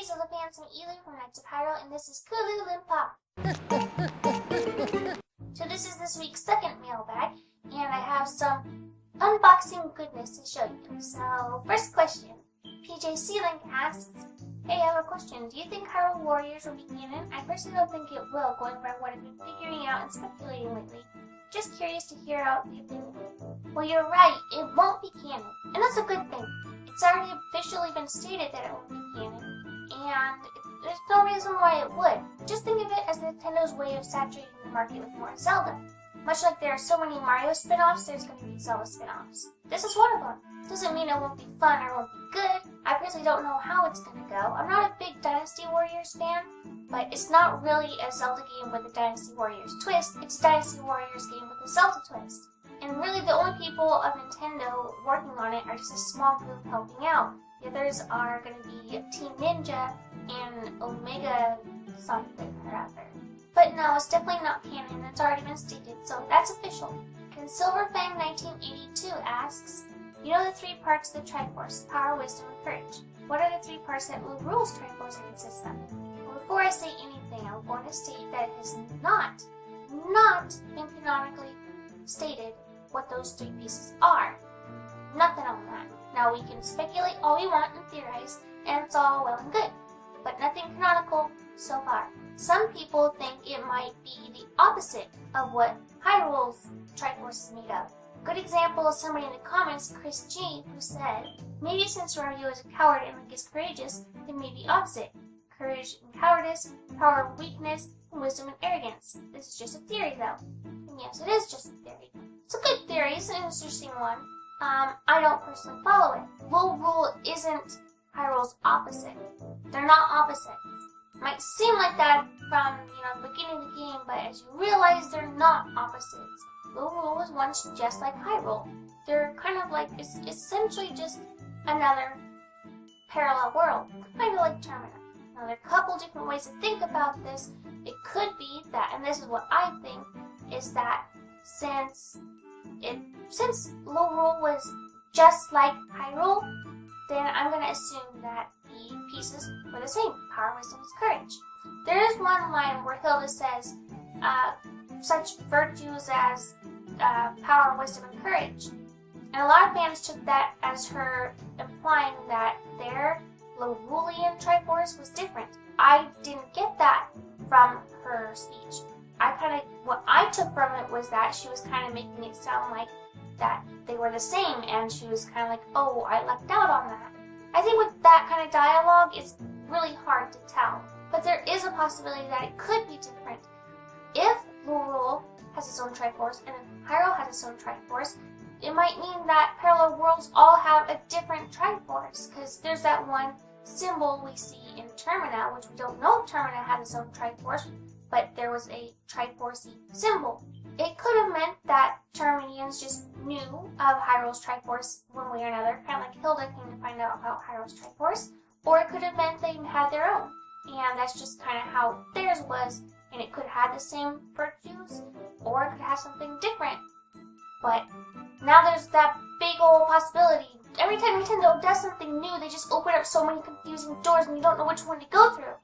Zelda fans, I'm Elu from Knights of Hyrule, and this is Kooloo Limpah. So this is this week's second mailbag, and I have some unboxing goodness to show you. So, first question. PJ Sealing asks, hey, I have a question. Do you think Hyrule Warriors will be canon? I personally don't think it will, going by what I've been figuring out and speculating lately. Just curious to hear out the opinion. Well, you're right, it won't be canon, and that's a good thing. It's already officially been stated that it won't be canon, and there's no reason why it would. Just think of it as Nintendo's way of saturating the market with more Zelda. Much like there are so many Mario spin-offs, there's going to be Zelda spin-offs. This is one of them. Doesn't mean it won't be fun or won't be good. I personally don't know how it's going to go. I'm not a big Dynasty Warriors fan, but it's not really a Zelda game with a Dynasty Warriors twist. It's a Dynasty Warriors game with a Zelda twist. And really the only people of Nintendo working on it are just a small group helping out. The others are going to be Team Ninja and Omega something or other. But no, it's definitely not canon. It's already been stated, so that's official. And Silverfang1982 asks, you know the three parts of the Triforce, power, wisdom, and courage. What are the three parts that Lorule's Triforce consists of? Well, before I say anything, I'm going to state that it has not been canonically stated what those three pieces are. Nothing on that. Now we can speculate all we want and theorize, and it's all well and good, but nothing canonical so far. Some people think it might be the opposite of what Hyrule's Triforce is made of. Good example is somebody in the comments, Chris G, who said, maybe since Ryu is a coward and Link is courageous, then maybe opposite. Courage and cowardice, power and weakness, and wisdom and arrogance. This is just a theory though. And yes, it is just a theory. It's a good theory, it's an interesting one. I don't personally follow it. Lorule isn't Hyrule's opposite. They're not opposites. It might seem like that from, the beginning of the game, but as you realize, they're not opposites. Lorule was once just like Hyrule. They're kind of like, it's essentially just another parallel world, kind of like Termina. Now, there are a couple different ways to think about this. It could be that, and this is what I think, is that since Lorule was just like Hyrule, then I'm going to assume that the pieces were the same, power, wisdom, and courage. There is one line where Hilda says, such virtues as power, wisdom, and courage. And a lot of fans took that as her implying that their Lorulean Triforce was different. I didn't get that from her speech. What I took from it was that she was kind of making it sound like that they were the same, and she was kind of like, oh, I lucked out on that. I think with that kind of dialogue, it's really hard to tell. But there is a possibility that it could be different. If Lorule has its own Triforce, and then Hyrule has its own Triforce, it might mean that parallel worlds all have a different Triforce, because there's that one symbol we see in Termina, which we don't know if Termina had its own Triforce, but there was a Triforce symbol. It could have meant that Terminians just knew of Hyrule's Triforce one way or another, kind of like Hilda came to find out about Hyrule's Triforce, or it could have meant they had their own, and that's just kind of how theirs was, and it could have the same virtues, or it could have something different. But now there's that big old possibility. Every time Nintendo does something new, they just open up so many confusing doors and you don't know which one to go through.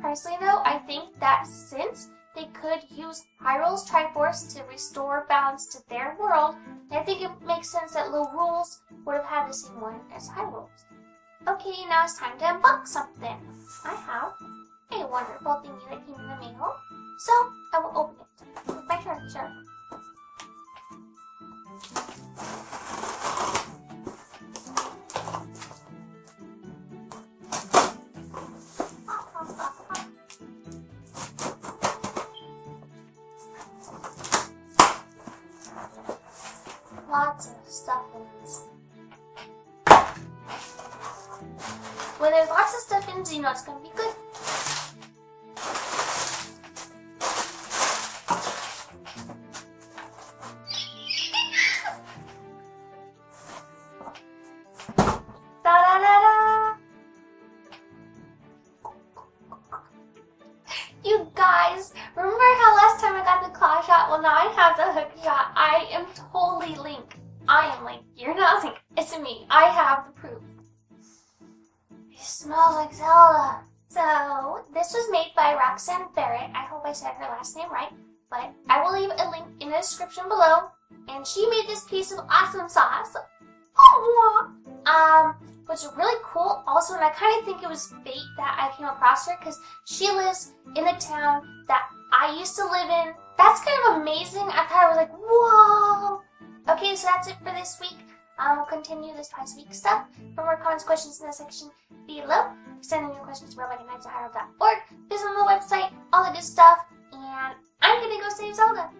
Personally though, I think that since they could use Hyrule's Triforce to restore balance to their world, I think it makes sense that Lorule's would have had the same one as Hyrule's. Okay, now it's time to unbox something. I have a wonderful thingy that came in the mail, so I will open it with my character. Lots of stuffings. When there's lots of stuffings, you know it's going to be good. Da-da-da-da! You guys, remember how last time I got the claw shot? Well, now I have the hook shot. I am totally Link. I am Link. You're not Link. It's me. I have the proof. It smells like Zelda. So, this was made by Roxanne Barrett. I hope I said her last name right, but I will leave a link in the description below. And she made this piece of awesome sauce. Which is really cool also, and I kind of think it was fate that I came across her because she lives in the town that I used to live in. That's kind of amazing. I thought I was like, whoa. Okay, so that's it for this week. We'll continue this past week stuff. For more comments, questions in the section below. Send in your questions to robotnights@hyrule.org. Visit my website, all the good stuff. And I'm gonna go save Zelda.